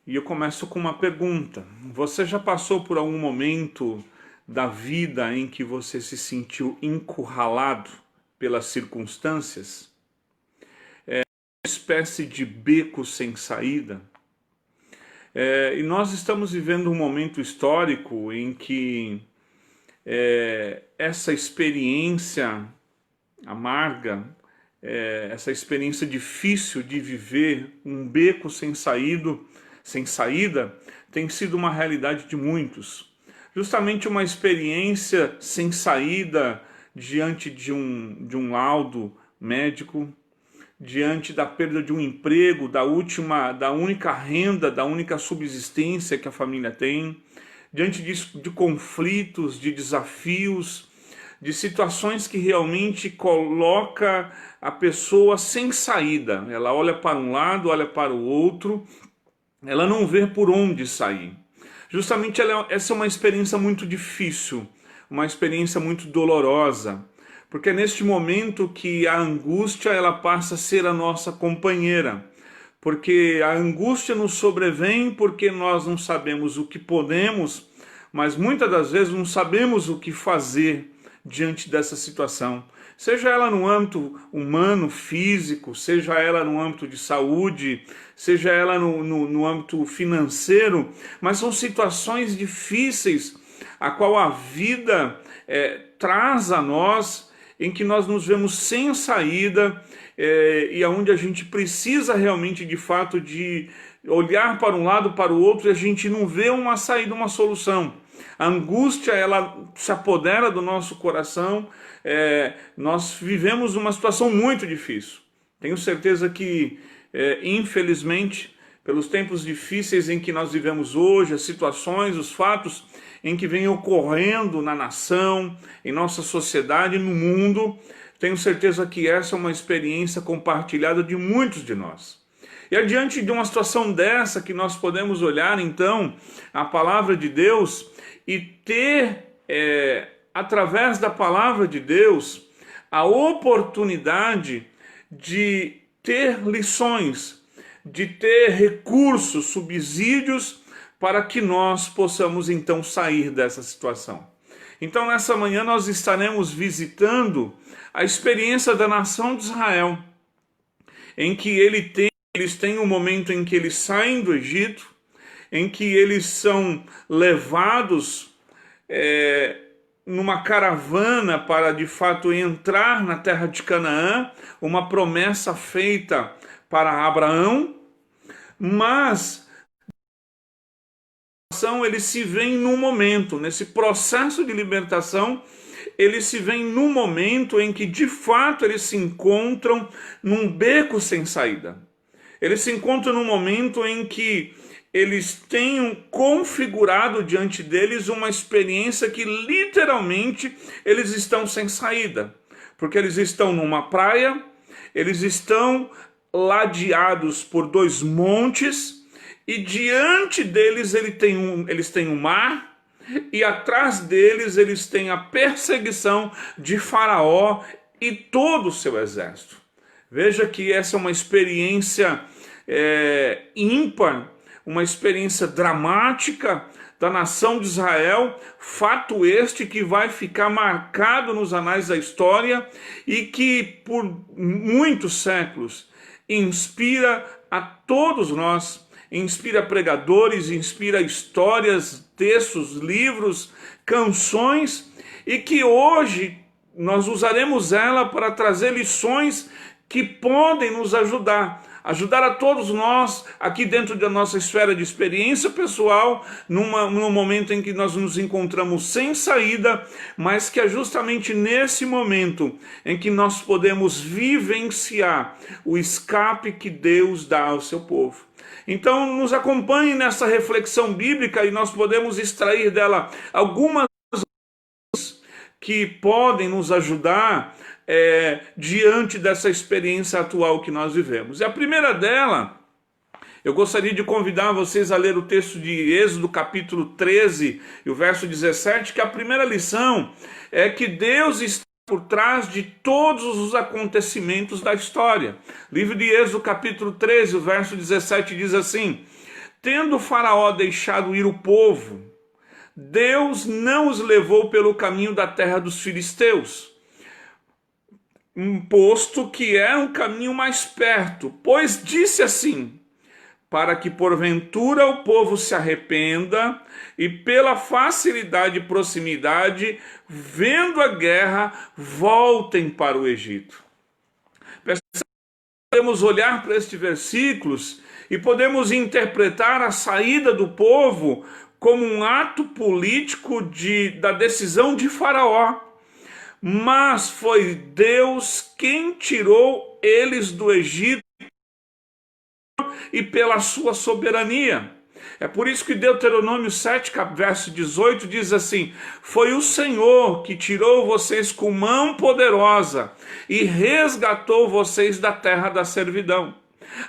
E eu começo com uma pergunta. Você já passou por algum momento da vida em que você se sentiu encurralado pelas circunstâncias? Uma espécie de beco sem saída? E nós estamos vivendo um momento histórico em que essa experiência amarga, essa experiência difícil de viver um beco sem saída, tem sido uma realidade de muitos. Justamente uma experiência sem saída diante de um laudo médico, diante da perda de um emprego, da única renda, da única subsistência que a família tem, diante de conflitos, de desafios, de situações que realmente coloca a pessoa sem saída. Ela olha para um lado, olha para o outro, ela não vê por onde sair. Justamente essa é uma experiência muito difícil, uma experiência muito dolorosa, porque é neste momento que a angústia ela passa a ser a nossa companheira, porque a angústia nos sobrevém porque nós não sabemos o que podemos, mas muitas das vezes não sabemos o que fazer diante dessa situação. Seja ela no âmbito humano, físico, seja ela no âmbito de saúde, seja ela no âmbito financeiro, mas são situações difíceis a qual a vida traz a nós, em que nós nos vemos sem saída e aonde a gente precisa realmente de fato de olhar para um lado, para o outro, e a gente não vê uma saída, uma solução. A angústia, ela se apodera do nosso coração. Nós vivemos uma situação muito difícil. Tenho certeza que, infelizmente, pelos tempos difíceis em que nós vivemos hoje, as situações, os fatos em que vêm ocorrendo na nação, em nossa sociedade, no mundo, tenho certeza que essa é uma experiência compartilhada de muitos de nós. E adiante de uma situação dessa que nós podemos olhar então a palavra de Deus e ter, através da palavra de Deus, a oportunidade de ter lições, de ter recursos, subsídios, para que nós possamos então sair dessa situação. Então nessa manhã nós estaremos visitando a experiência da nação de Israel, em que eles têm um momento em que eles saem do Egito, em que eles são levados numa caravana para de fato entrar na terra de Canaã, uma promessa feita para Abraão, mas eles se veem num momento, nesse processo de libertação, eles se veem num momento em que de fato eles se encontram num beco sem saída. Eles se encontram num momento em que eles tenham configurado diante deles uma experiência que literalmente eles estão sem saída. Porque eles estão numa praia, eles estão ladeados por dois montes, e diante deles eles têm um mar, e atrás deles eles têm a perseguição de Faraó e todo o seu exército. Veja que essa é uma experiência ímpar, uma experiência dramática da nação de Israel, fato este que vai ficar marcado nos anais da história e que por muitos séculos inspira a todos nós, inspira pregadores, inspira histórias, textos, livros, canções, e que hoje nós usaremos ela para trazer lições que podem nos ajudar a todos nós, aqui dentro da nossa esfera de experiência pessoal, num momento em que nós nos encontramos sem saída, mas que é justamente nesse momento em que nós podemos vivenciar o escape que Deus dá ao seu povo. Então nos acompanhe nessa reflexão bíblica e nós podemos extrair dela algumas que podem nos ajudar diante dessa experiência atual que nós vivemos. E a primeira dela, eu gostaria de convidar vocês a ler o texto de Êxodo capítulo 13 e o verso 17, que a primeira lição é que Deus está por trás de todos os acontecimentos da história. Livro de Êxodo capítulo 13, o verso 17 diz assim: Tendo Faraó deixado ir o povo, Deus não os levou pelo caminho da terra dos filisteus, posto que era um caminho mais perto, pois disse assim: para que porventura o povo se arrependa e pela facilidade e proximidade, vendo a guerra, voltem para o Egito. Podemos olhar para estes versículos e podemos interpretar a saída do povo como um ato político da decisão de Faraó. Mas foi Deus quem tirou eles do Egito e pela sua soberania. É por isso que Deuteronômio 7, verso 18 diz assim: foi o Senhor que tirou vocês com mão poderosa e resgatou vocês da terra da servidão.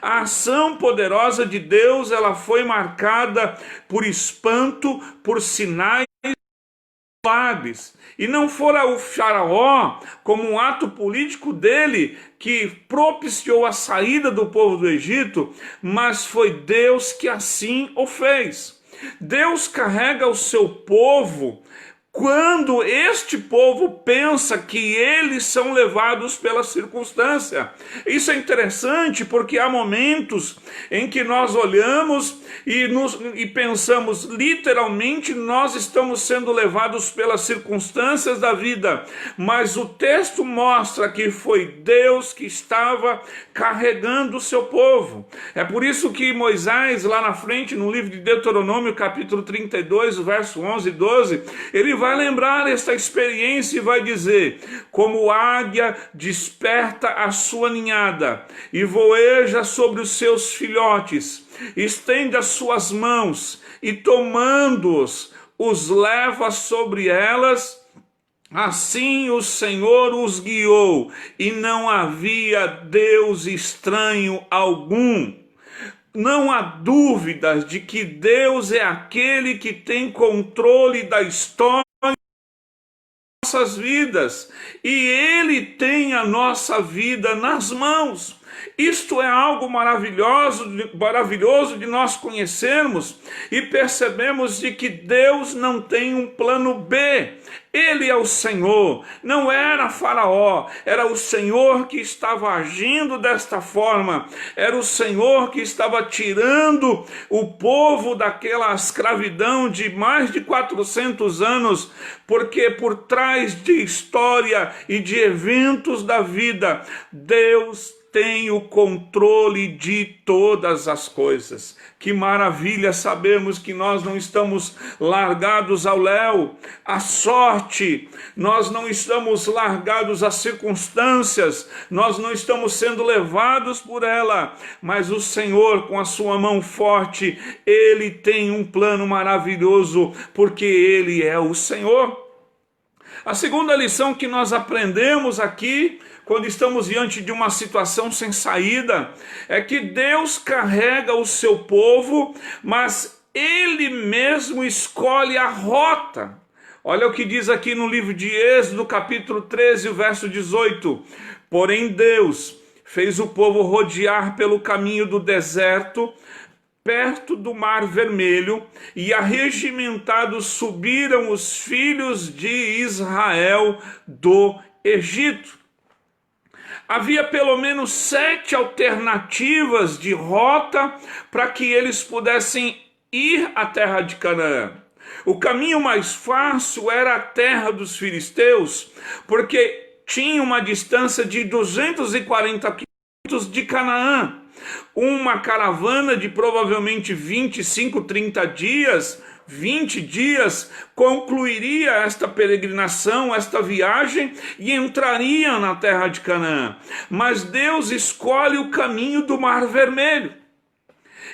A ação poderosa de Deus, ela foi marcada por espanto, por sinais milagres. E não fora o Faraó, como um ato político dele, que propiciou a saída do povo do Egito, mas foi Deus que assim o fez. Deus carrega o seu povo quando este povo pensa que eles são levados pela circunstância. Isso é interessante porque há momentos em que nós olhamos e pensamos, literalmente nós estamos sendo levados pelas circunstâncias da vida, mas o texto mostra que foi Deus que estava carregando o seu povo. É por isso que Moisés, lá na frente, no livro de Deuteronômio, capítulo 32, verso 11 e 12, ele vai lembrar esta experiência e vai dizer: como águia desperta a sua ninhada e voeja sobre os seus filhotes, estende as suas mãos e tomando-os, os leva sobre elas. Assim o Senhor os guiou, e não havia Deus estranho algum. Não há dúvidas de que Deus é aquele que tem controle da história de nossas vidas, e Ele tem a nossa vida nas mãos. Isto é algo maravilhoso de nós conhecermos e percebemos de que Deus não tem um plano B. Ele é o Senhor, não era Faraó, era o Senhor que estava agindo desta forma, era o Senhor que estava tirando o povo daquela escravidão de mais de 400 anos, porque por trás de história e de eventos da vida, Deus tem o controle de todas as coisas. Que maravilha sabermos que nós não estamos largados ao léu, à sorte, nós não estamos largados às circunstâncias, nós não estamos sendo levados por ela, mas o Senhor, com a sua mão forte, Ele tem um plano maravilhoso, porque Ele é o Senhor. A segunda lição que nós aprendemos aqui, quando estamos diante de uma situação sem saída, é que Deus carrega o seu povo, mas Ele mesmo escolhe a rota. Olha o que diz aqui no livro de Êxodo, capítulo 13, verso 18. Porém Deus fez o povo rodear pelo caminho do deserto, perto do Mar Vermelho, e arregimentados subiram os filhos de Israel do Egito. Havia pelo menos 7 alternativas de rota para que eles pudessem ir à terra de Canaã. O caminho mais fácil era a terra dos filisteus, porque tinha uma distância de 240 quilômetros de Canaã. Uma caravana de provavelmente 25, 30 dias, 20 dias, concluiria esta peregrinação, esta viagem, e entraria na terra de Canaã. Mas Deus escolhe o caminho do Mar Vermelho.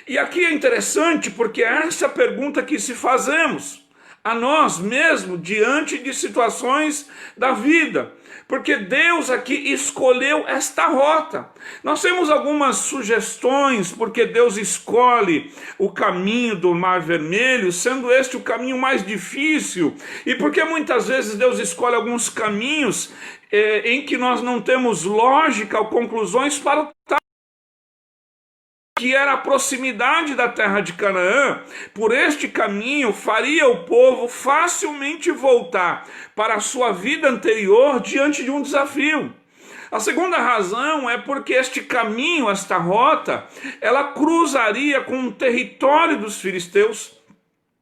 E aqui é interessante porque é essa pergunta que se fazemos a nós mesmos diante de situações da vida. Porque Deus aqui escolheu esta rota. Nós temos algumas sugestões porque Deus escolhe o caminho do Mar Vermelho, sendo este o caminho mais difícil, e porque muitas vezes Deus escolhe alguns caminhos em que nós não temos lógica ou conclusões para que era a proximidade da terra de Canaã. Por este caminho faria o povo facilmente voltar para a sua vida anterior diante de um desafio. A segunda razão é porque este caminho, esta rota, ela cruzaria com o território dos filisteus.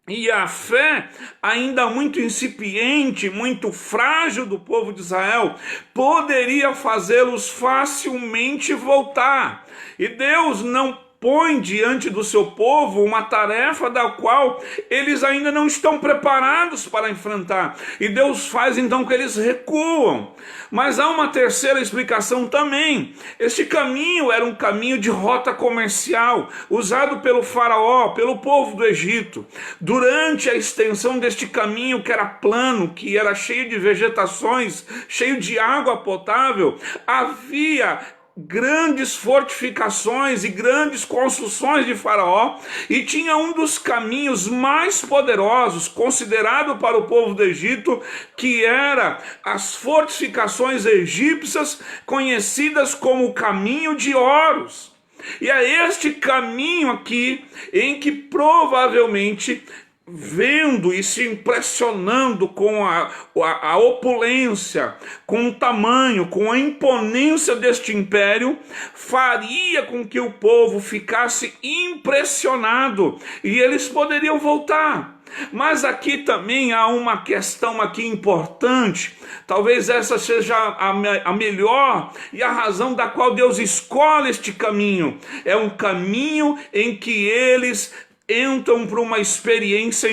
E a fé, ainda muito incipiente, muito frágil do povo de Israel, poderia fazê-los facilmente voltar. E Deus não põe diante do seu povo uma tarefa da qual eles ainda não estão preparados para enfrentar. E Deus faz então que eles recuam. Mas há uma terceira explicação também. Este caminho era um caminho de rota comercial, usado pelo faraó, pelo povo do Egito. Durante a extensão deste caminho, que era plano, que era cheio de vegetações, cheio de água potável, havia grandes fortificações e grandes construções de Faraó, e tinha um dos caminhos mais poderosos considerado para o povo do Egito, que era as fortificações egípcias conhecidas como o caminho de Horus. E é este caminho aqui em que provavelmente, vendo e se impressionando com a opulência, com o tamanho, com a imponência deste império, faria com que o povo ficasse impressionado e eles poderiam voltar. Mas aqui também há uma questão aqui importante, talvez essa seja a melhor e a razão da qual Deus escolhe este caminho. É um caminho em que eles entram para uma experiência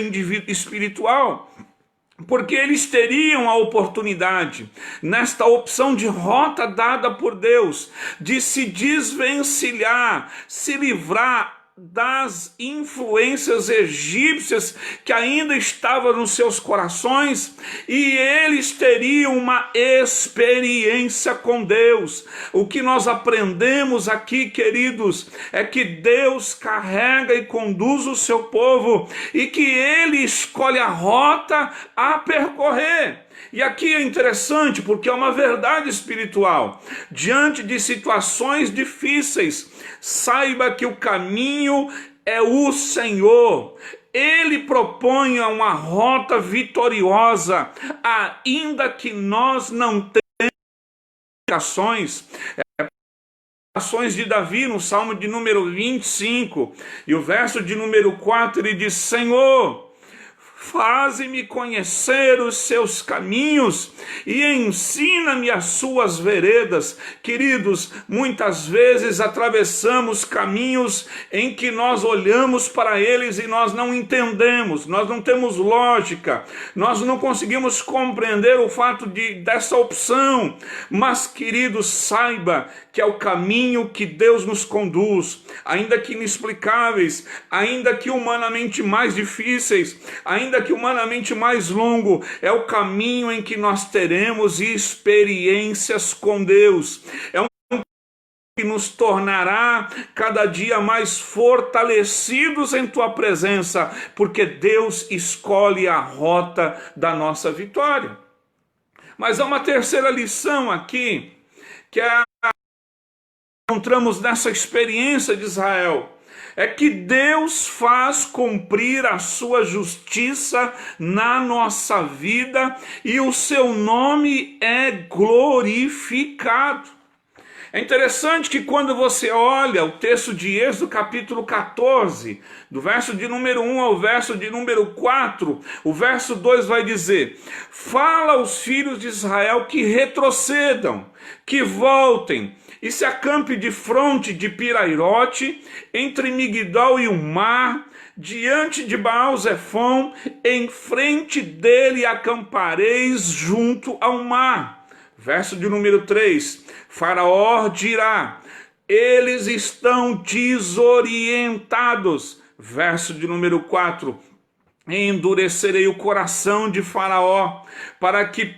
espiritual, porque eles teriam a oportunidade, nesta opção de rota dada por Deus, de se desvencilhar, se livrar das influências egípcias que ainda estavam nos seus corações, e eles teriam uma experiência com Deus. O que nós aprendemos aqui, queridos, é que Deus carrega e conduz o seu povo, e que ele escolhe a rota a percorrer. E aqui é interessante porque é uma verdade espiritual. Diante de situações difíceis, saiba que o caminho é o Senhor. Ele propõe uma rota vitoriosa, ainda que nós não tenhamos explicações. Ações de Davi no Salmo de número 25, e o verso de número 4, ele diz: Senhor, faze-me conhecer os seus caminhos e ensina-me as suas veredas. Queridos, muitas vezes atravessamos caminhos em que nós olhamos para eles e nós não entendemos, nós não temos lógica, nós não conseguimos compreender o fato dessa opção. Mas, queridos, saiba que é o caminho que Deus nos conduz, ainda que inexplicáveis, ainda que humanamente mais difíceis, ainda que humanamente mais longo, é o caminho em que nós teremos experiências com Deus. É um que nos tornará cada dia mais fortalecidos em tua presença, porque Deus escolhe a rota da nossa vitória. Mas há uma terceira lição aqui, que encontramos nessa experiência de Israel, é que Deus faz cumprir a sua justiça na nossa vida e o seu nome é glorificado. É interessante que quando você olha o texto de Êxodo capítulo 14, do verso de número 1 ao verso de número 4, o verso 2 vai dizer: fala aos filhos de Israel que retrocedam, que voltem, e se acampe de fronte de Pirairote, entre Migdol e o mar, diante de Baal-Zefon, em frente dele acampareis junto ao mar. Verso de número 3, Faraó dirá: eles estão desorientados. Verso de número 4, endurecerei o coração de Faraó, para que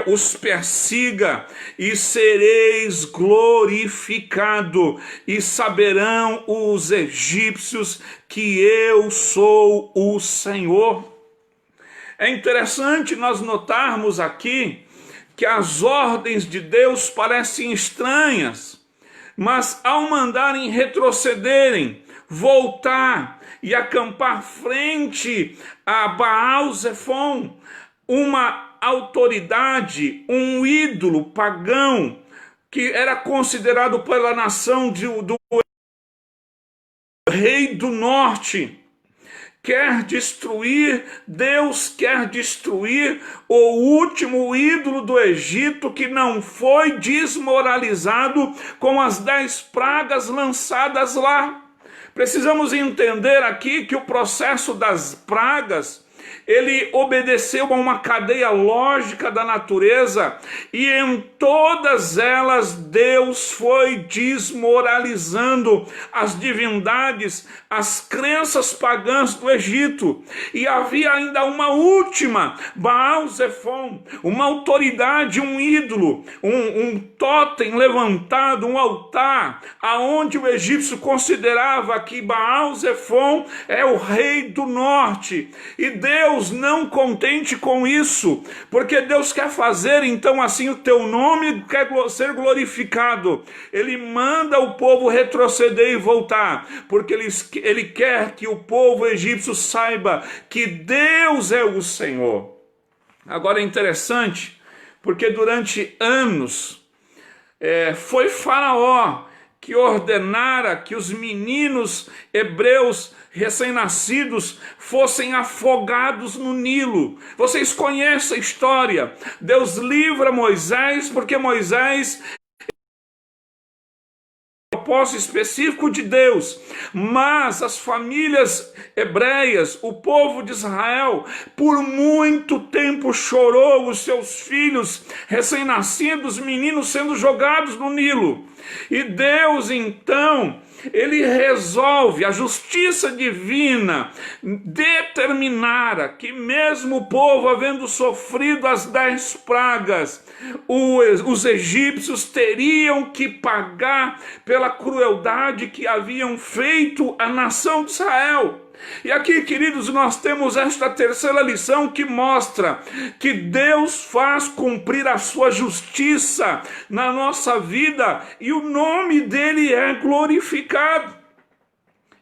os persiga, e sereis glorificado, e saberão os egípcios que eu sou o Senhor. É interessante nós notarmos aqui que as ordens de Deus parecem estranhas, Mas ao mandarem retrocederem, voltar e acampar frente a Baal-Zefon, uma autoridade, um ídolo pagão, que era considerado pela nação do rei do norte, quer destruir, Deus quer destruir o último ídolo do Egito que não foi desmoralizado com as 10 pragas lançadas lá. Precisamos entender aqui que o processo das pragas, ele obedeceu a uma cadeia lógica da natureza, e em todas elas Deus foi desmoralizando as divindades, as crenças pagãs do Egito. E havia ainda uma última, Baal-Zefon, uma autoridade, um ídolo, um totem levantado, um altar, aonde o egípcio considerava que Baal-Zefon é o rei do norte. E Deus, não contente com isso, porque Deus quer fazer então assim o teu nome quer ser glorificado, ele manda o povo retroceder e voltar, porque ele quer que o povo egípcio saiba que Deus é o Senhor. Agora é interessante, porque durante anos foi Faraó que ordenara que os meninos hebreus recém-nascidos fossem afogados no Nilo. Vocês conhecem a história. Deus livra Moisés, porque Moisés propósito específico de Deus, mas as famílias hebreias, o povo de Israel, por muito tempo chorou os seus filhos recém-nascidos, meninos sendo jogados no Nilo. E Deus então, ele resolve, a justiça divina determinara que mesmo o povo havendo sofrido as 10 pragas, os egípcios teriam que pagar pela crueldade que haviam feito à nação de Israel. E aqui, queridos, nós temos esta terceira lição que mostra que Deus faz cumprir a sua justiça na nossa vida e o nome dele é glorificado.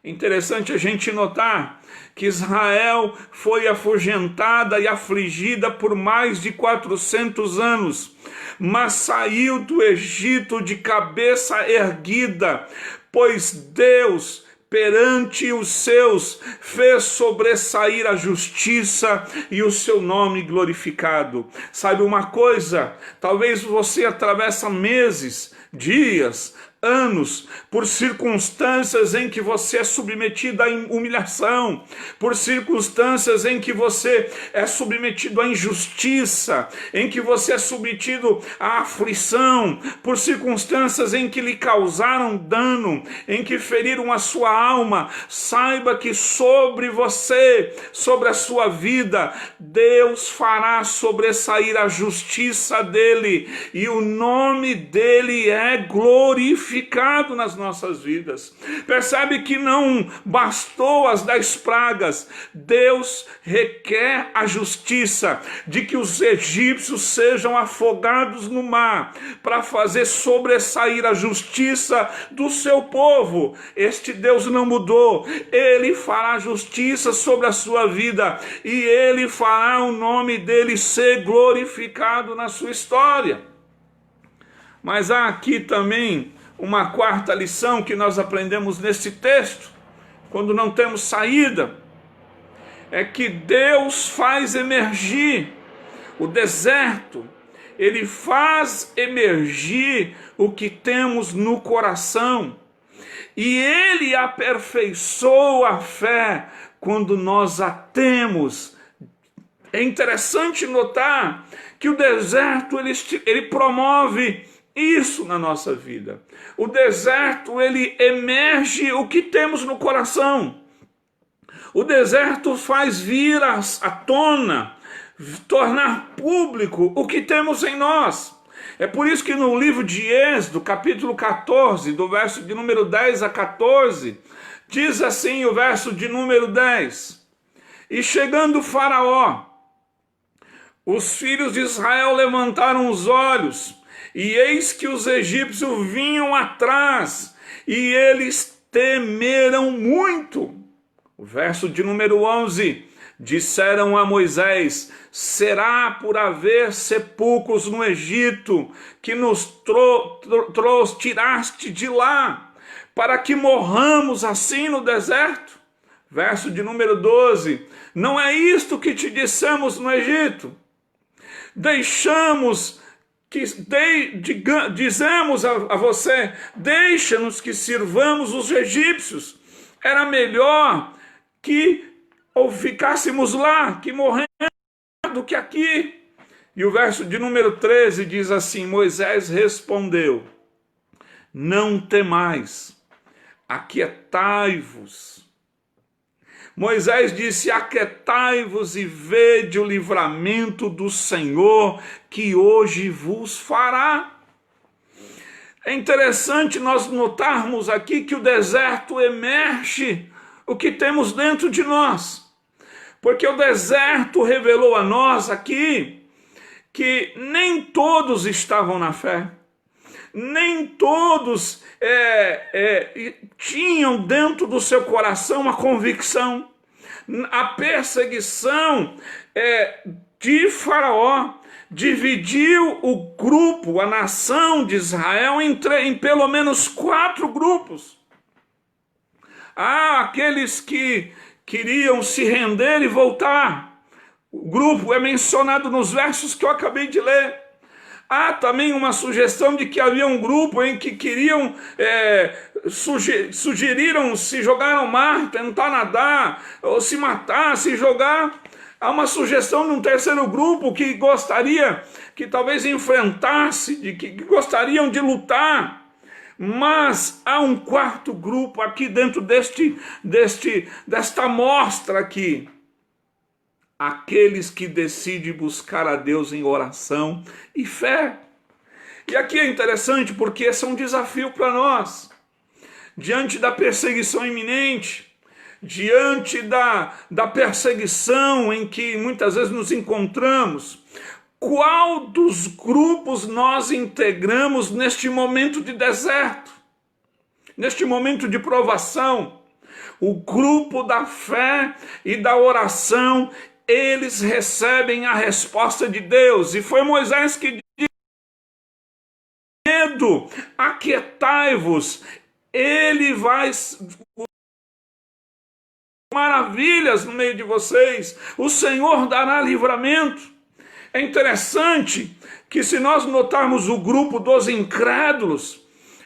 Interessante a gente notar que Israel foi afugentada e afligida por mais de 400 anos, mas saiu do Egito de cabeça erguida, pois Deus, perante os seus, fez sobressair a justiça e o seu nome glorificado. Sabe uma coisa? Talvez você atravessa meses, dias, anos, por circunstâncias em que você é submetido à humilhação, por circunstâncias em que você é submetido à injustiça, em que você é submetido à aflição, por circunstâncias em que lhe causaram dano, em que feriram a sua alma. Saiba que sobre você, sobre a sua vida, Deus fará sobressair a justiça dele, e o nome dele é glorificado nas nossas vidas. Percebe que não bastou as 10 pragas, Deus requer a justiça de que os egípcios sejam afogados no mar, para fazer sobressair a justiça do seu povo. Este Deus não mudou, ele fará justiça sobre a sua vida, e ele fará o nome dele ser glorificado na sua história. Mas há aqui também uma quarta lição que nós aprendemos nesse texto, quando não temos saída, é que Deus faz emergir o deserto, ele faz emergir o que temos no coração, e ele aperfeiçoa a fé quando nós a temos. É interessante notar que o deserto ele promove isso na nossa vida. O deserto, ele emerge o que temos no coração. O deserto faz vir à tona, tornar público o que temos em nós. É por isso que no livro de Êxodo, capítulo 14, do verso de número 10 a 14, diz assim o verso de número 10: E chegando Faraó, os filhos de Israel levantaram os olhos, E eis que os egípcios vinham atrás, e eles temeram muito. O verso de número 11, disseram a Moisés: será por haver sepulcros no Egito que nos tiraste de lá, para que morramos assim no deserto? Verso de número 12, não é isto que te dissemos no Egito? Dizemos a você, deixa-nos que sirvamos os egípcios. Era melhor que ou ficássemos lá, que morrendo do que aqui. E o verso de número 13 diz assim: Moisés respondeu: não temais, aquietai-vos. Moisés disse: aquietai-vos e vede o livramento do Senhor, que hoje vos fará. É interessante nós notarmos aqui que o deserto emerge o que temos dentro de nós. Porque o deserto revelou a nós aqui que nem todos estavam na fé. Nem todos tinham dentro do seu coração uma convicção. A perseguição de Faraó dividiu o grupo, a nação de Israel, em pelo menos 4 grupos. Há aqueles que queriam se render e voltar. O grupo é mencionado nos versos que eu acabei de ler. Há também uma sugestão de que havia um grupo em que queriam, sugeriram se jogar ao mar, tentar nadar, ou se matar, se jogar. Há uma sugestão de um terceiro grupo que gostaria, que talvez enfrentasse, que gostariam de lutar. Mas há um 4º grupo aqui dentro desta amostra aqui. Aqueles que decidem buscar a Deus em oração e fé. E aqui é interessante porque esse é um desafio para nós. Diante da perseguição iminente, diante da perseguição em que muitas vezes nos encontramos, qual dos grupos nós integramos neste momento de deserto, neste momento de provação? O grupo da fé e da oração, eles recebem a resposta de Deus. E foi Moisés que disse: medo, aquietai-vos, ele vai maravilhas no meio de vocês, o Senhor dará livramento. É interessante que, se nós notarmos o grupo dos incrédulos,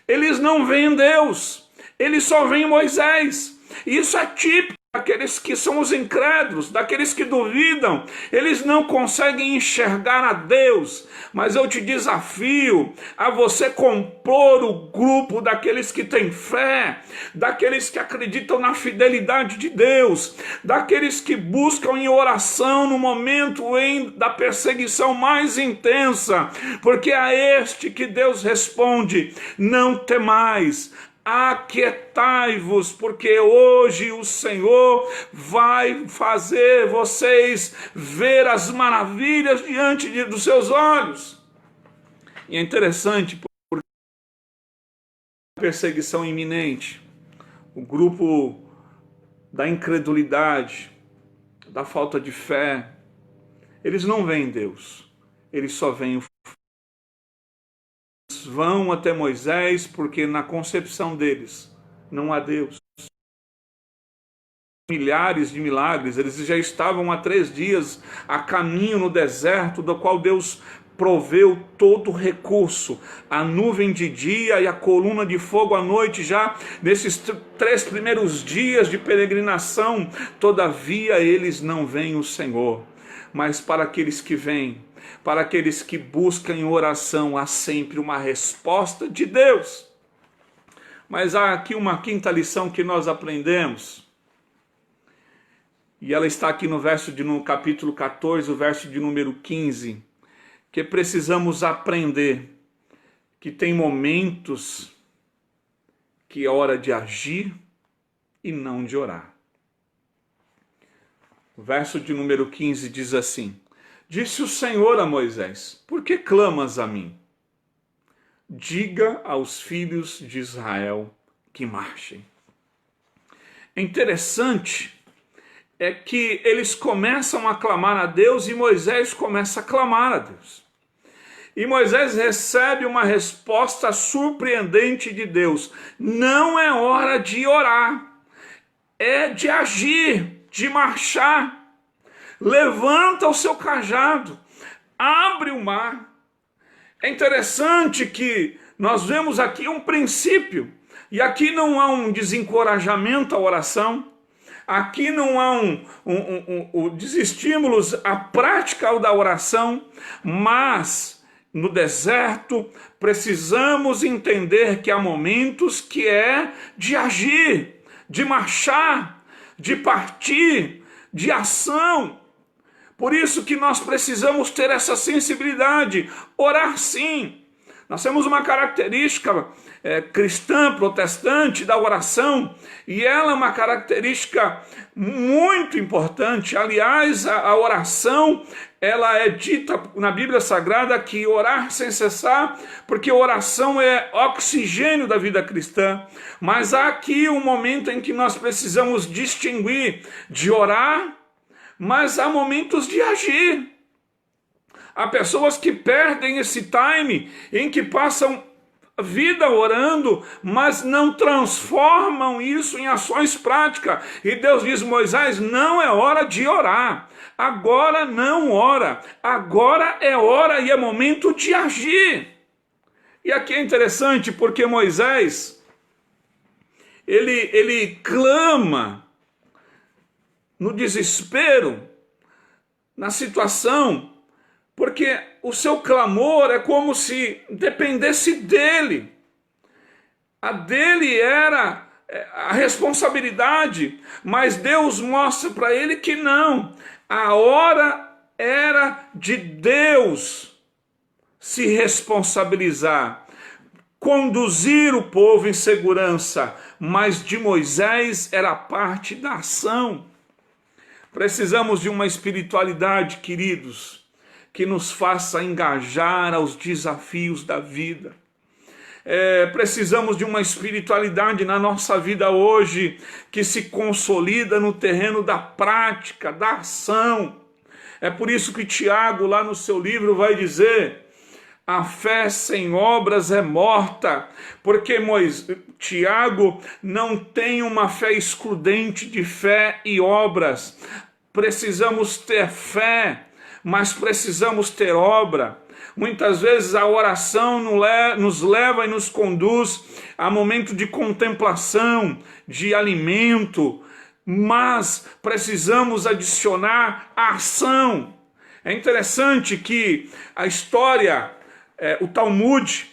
eles não veem Deus, eles só veem Moisés. Isso é típico daqueles que são os incrédulos, daqueles que duvidam. Eles não conseguem enxergar a Deus. Mas eu te desafio a você compor o grupo daqueles que têm fé, daqueles que acreditam na fidelidade de Deus, daqueles que buscam em oração no momento da perseguição mais intensa, porque é a este que Deus responde: não temais, aquietai-vos, porque hoje o Senhor vai fazer vocês ver as maravilhas diante dos seus olhos. E é interessante porque a perseguição iminente, o grupo da incredulidade, da falta de fé, eles não veem Deus, eles só veem o vão até Moisés, porque na concepção deles não há Deus. Milhares de milagres, eles já estavam há 3 dias a caminho no deserto, do qual Deus proveu todo o recurso, a nuvem de dia e a coluna de fogo à noite, já nesses 3 primeiros dias de peregrinação. Todavia eles não veem o Senhor. Mas para aqueles que vêm, para aqueles que buscam em oração, há sempre uma resposta de Deus. Mas há aqui uma 5ª lição que nós aprendemos, e ela está aqui no capítulo 14, o verso de número 15, que precisamos aprender que tem momentos que é hora de agir e não de orar. O verso de número 15 diz assim: disse o Senhor a Moisés: por que clamas a mim? diga aos filhos de Israel que marchem. É interessante é que eles começam a clamar a Deus e Moisés começa a clamar a Deus. E Moisés recebe uma resposta surpreendente de Deus. Não é hora de orar, é de agir, de marchar. Levanta o seu cajado, abre o mar. É interessante que nós vemos aqui um princípio, e aqui não há um desencorajamento à oração, aqui não há desestímulos à prática da oração, mas no deserto precisamos entender que há momentos que é de agir, de marchar, de partir, de ação. Por isso que nós precisamos ter essa sensibilidade, orar sim. Nós temos uma característica cristã, protestante da oração, e ela é uma característica muito importante. Aliás, a oração, ela é dita na Bíblia Sagrada que orar sem cessar, porque oração é oxigênio da vida cristã. Mas há aqui um momento em que nós precisamos distinguir de orar, mas há momentos de agir. Há pessoas que perdem esse time em que passam a vida orando, mas não transformam isso em ações práticas. E Deus diz: Moisés, não é hora de orar. Agora não ora. Agora é hora e é momento de agir. E aqui é interessante porque Moisés, ele clama no desespero, na situação, porque o seu clamor é como se dependesse dele. A dele era a responsabilidade, mas Deus mostra para ele que não. A hora era de Deus se responsabilizar, conduzir o povo em segurança, mas de Moisés era parte da ação. Precisamos de uma espiritualidade, queridos, que nos faça engajar aos desafios da vida. Precisamos de uma espiritualidade na nossa vida hoje que se consolida no terreno da prática, da ação. É por isso que Tiago, lá no seu livro, vai dizer: a fé sem obras é morta, porque Tiago não tem uma fé excludente de fé e obras. Precisamos ter fé, mas precisamos ter obra. Muitas vezes a oração nos leva e nos conduz a momento de contemplação, de alimento, mas precisamos adicionar a ação. É interessante que a história, o Talmud,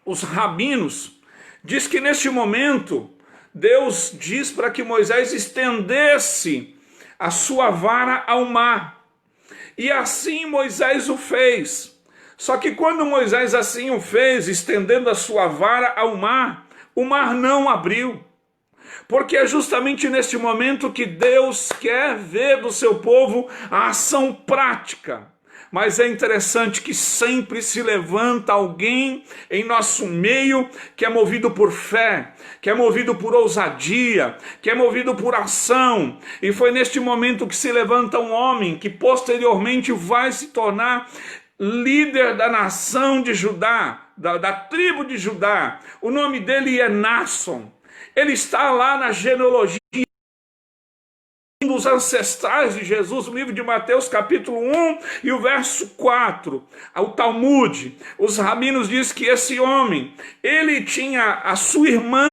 os rabinos, diz que neste momento Deus diz para que Moisés estendesse a sua vara ao mar. E assim Moisés o fez. Só que quando Moisés assim o fez, estendendo a sua vara ao mar, o mar não abriu. Porque é justamente neste momento que Deus quer ver do seu povo a ação prática. Mas é interessante que sempre se levanta alguém em nosso meio que é movido por fé, que é movido por ousadia, que é movido por ação. E foi neste momento que se levanta um homem que posteriormente vai se tornar líder da nação de Judá, da tribo de Judá. O nome dele é Naasson. Ele está lá na genealogia dos ancestrais de Jesus, o livro de Mateus capítulo 1 e o verso 4, o Talmud. Os rabinos dizem que esse homem, ele tinha a sua irmã,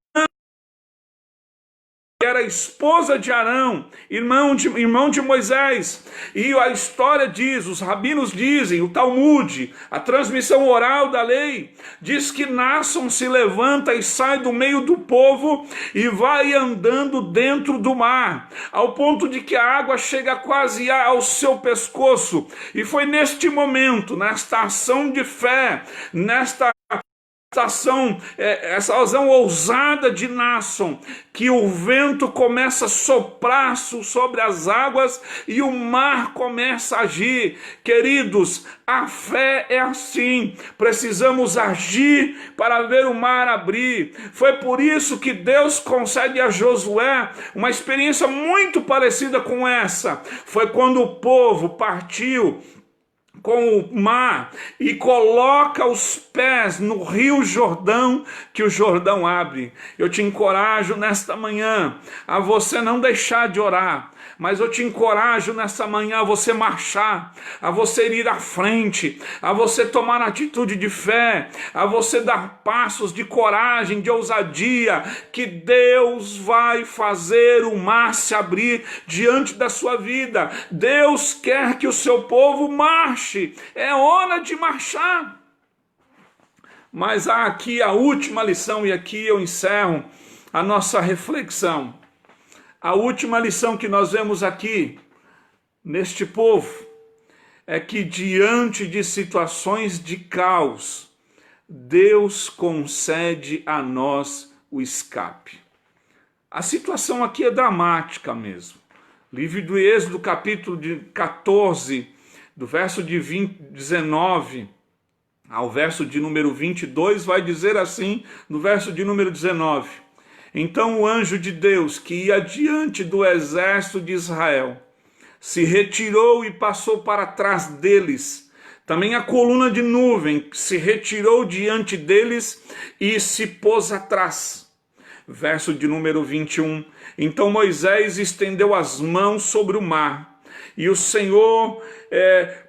que era esposa de Arão, irmão de Moisés. E a história diz, os rabinos dizem, o Talmud, a transmissão oral da lei, diz que Naasson se levanta e sai do meio do povo e vai andando dentro do mar, ao ponto de que a água chega quase ao seu pescoço. E foi neste momento, nesta ação de fé, nesta essa ação ousada de Naasson, que o vento começa a soprar sobre as águas e o mar começa a agir. Queridos, a fé é assim, precisamos agir para ver o mar abrir. Foi por isso que Deus concede a Josué uma experiência muito parecida com essa. Foi quando o povo partiu com o mar e coloca os pés no rio Jordão, que o Jordão abre. Eu te encorajo nesta manhã a você não deixar de orar, mas eu te encorajo nesta manhã a você marchar, a você ir à frente, a você tomar atitude de fé, a você dar passos de coragem, de ousadia, que Deus vai fazer o mar se abrir diante da sua vida. Deus quer que o seu povo marche, é hora de marchar. Mas há aqui a última lição, e aqui eu encerro a nossa reflexão. A última lição que nós vemos aqui, neste povo, é que diante de situações de caos, Deus concede a nós o escape. A situação aqui é dramática mesmo. Livro do Êxodo, capítulo 14, do verso de 19 ao verso de número 22, vai dizer assim, no verso de número 19: Então o anjo de Deus, que ia diante do exército de Israel, se retirou e passou para trás deles. Também a coluna de nuvem se retirou diante deles e se pôs atrás. Verso de número 21. Então Moisés estendeu as mãos sobre o mar, e o Senhor,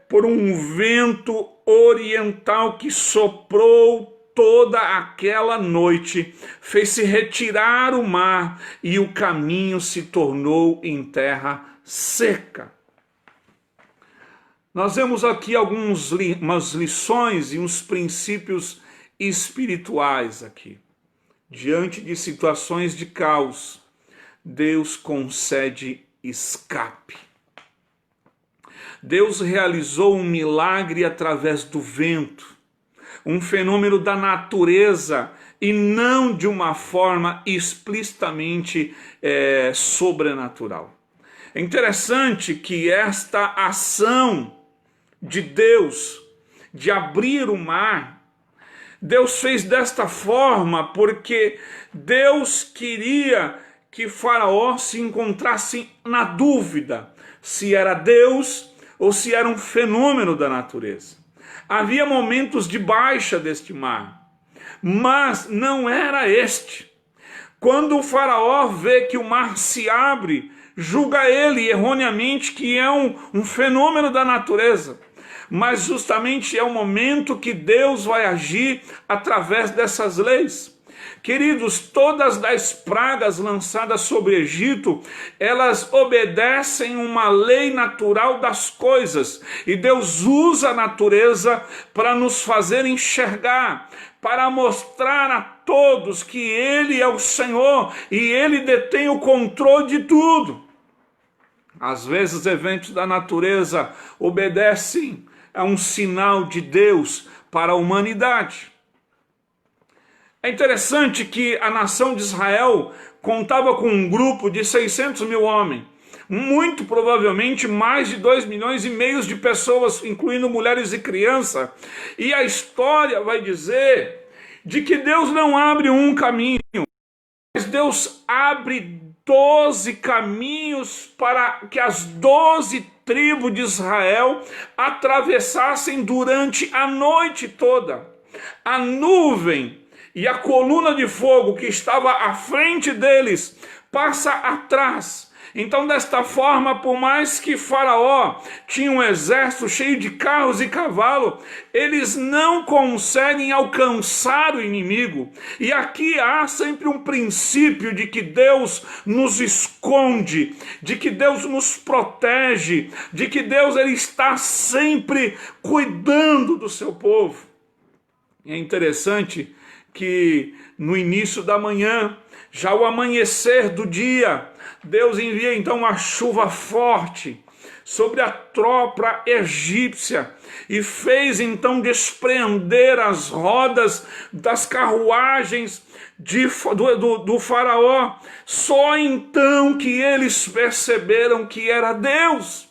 por um vento oriental que soprou toda aquela noite, fez-se retirar o mar, e o caminho se tornou em terra seca. Nós vemos aqui umas lições e uns princípios espirituais aqui. Diante de situações de caos, Deus concede escape. Deus realizou um milagre através do vento, um fenômeno da natureza, e não de uma forma explicitamente sobrenatural. É interessante que esta ação de Deus, de abrir o mar, Deus fez desta forma porque Deus queria que Faraó se encontrasse na dúvida se era Deus ou se era um fenômeno da natureza. Havia momentos de baixa deste mar, mas não era este. Quando o Faraó vê que o mar se abre, julga ele erroneamente que é um fenômeno da natureza. Mas justamente é o momento que Deus vai agir através dessas leis. Queridos, todas as pragas lançadas sobre o Egito, elas obedecem uma lei natural das coisas. E Deus usa a natureza para nos fazer enxergar, para mostrar a todos que Ele é o Senhor e Ele detém o controle de tudo. Às vezes, os eventos da natureza obedecem a um sinal de Deus para a humanidade. É interessante que a nação de Israel contava com um grupo de 600 mil homens, muito provavelmente mais de 2,5 milhões de pessoas, incluindo mulheres e crianças. E a história vai dizer de que Deus não abre um caminho, mas Deus abre 12 caminhos para que as 12 tribos de Israel atravessassem durante a noite toda. A nuvem e a coluna de fogo que estava à frente deles passa atrás. Então, desta forma, por mais que Faraó tinha um exército cheio de carros e cavalos, eles não conseguem alcançar o inimigo. E aqui há sempre um princípio de que Deus nos esconde, de que Deus nos protege, de que Deus ele está sempre cuidando do seu povo. E é interessante que no início da manhã, já o amanhecer do dia, Deus envia então uma chuva forte, sobre a tropa egípcia e fez então despreender as rodas das carruagens do faraó. Só então que eles perceberam que era Deus.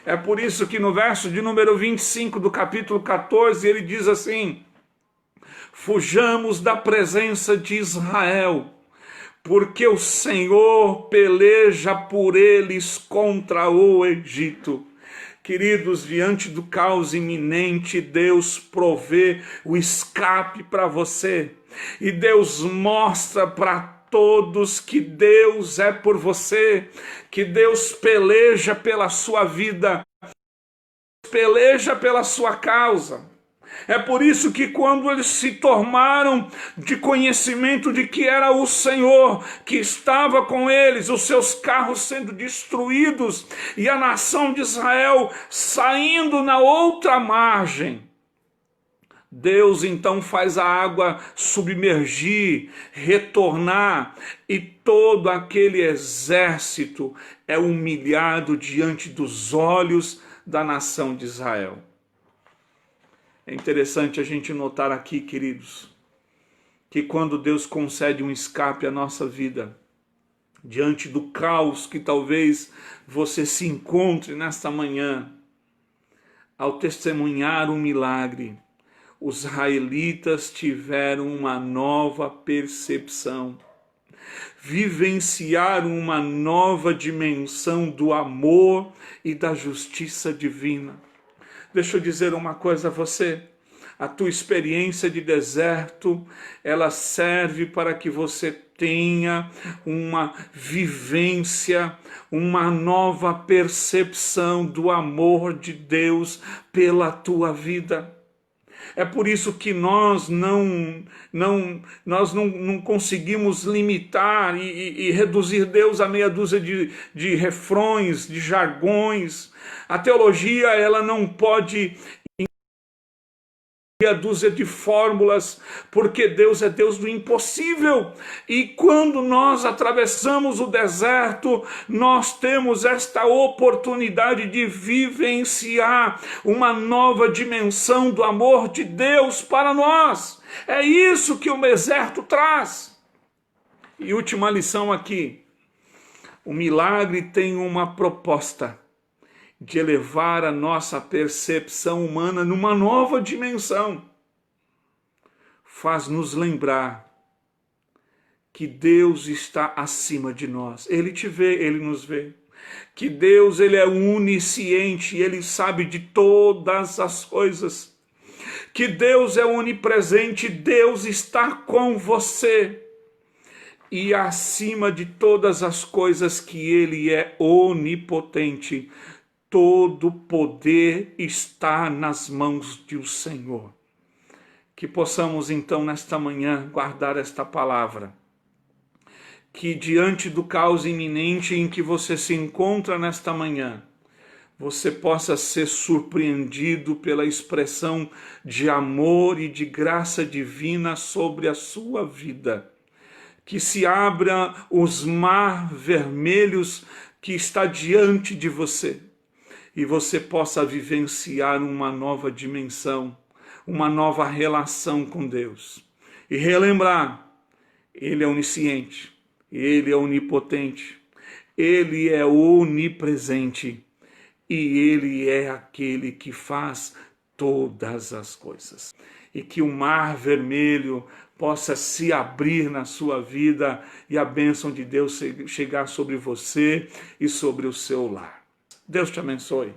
É por isso que no verso de número 25 do capítulo 14 ele diz assim: fujamos da presença de Israel, porque o Senhor peleja por eles contra o Egito. Queridos, diante do caos iminente, Deus provê o escape para você. E Deus mostra para todos que Deus é por você, que Deus peleja pela sua vida, peleja pela sua causa. É por isso que quando eles se tomaram de conhecimento de que era o Senhor que estava com eles, os seus carros sendo destruídos e a nação de Israel saindo na outra margem, Deus então faz a água submergir, retornar, e todo aquele exército é humilhado diante dos olhos da nação de Israel. É interessante a gente notar aqui, queridos, que quando Deus concede um escape à nossa vida, diante do caos que talvez você se encontre nesta manhã, ao testemunhar um milagre, os israelitas tiveram uma nova percepção, vivenciaram uma nova dimensão do amor e da justiça divina. Deixa eu dizer uma coisa a você: a tua experiência de deserto, ela serve para que você tenha uma vivência, uma nova percepção do amor de Deus pela tua vida. É por isso que nós não conseguimos limitar e reduzir Deus a meia dúzia de refrões, de jargões. A teologia, ela não pode meia dúzia de fórmulas, porque Deus é Deus do impossível. E quando nós atravessamos o deserto, nós temos esta oportunidade de vivenciar uma nova dimensão do amor de Deus para nós. É isso que o deserto traz. E última lição aqui: o milagre tem uma proposta de elevar a nossa percepção humana numa nova dimensão. Faz nos lembrar que Deus está acima de nós. Ele te vê, Ele nos vê. Que Deus, Ele é onisciente, Ele sabe de todas as coisas. Que Deus é onipresente, Deus está com você. E acima de todas as coisas, que Ele é onipotente. Todo poder está nas mãos do Senhor. Que possamos então nesta manhã guardar esta palavra. Que diante do caos iminente em que você se encontra nesta manhã, você possa ser surpreendido pela expressão de amor e de graça divina sobre a sua vida. Que se abra os mar vermelhos que está diante de você. E você possa vivenciar uma nova dimensão, uma nova relação com Deus. E relembrar, Ele é onisciente, Ele é onipotente, Ele é onipresente e Ele é aquele que faz todas as coisas. E que o mar vermelho possa se abrir na sua vida e a bênção de Deus chegar sobre você e sobre o seu lar. Deus te abençoe.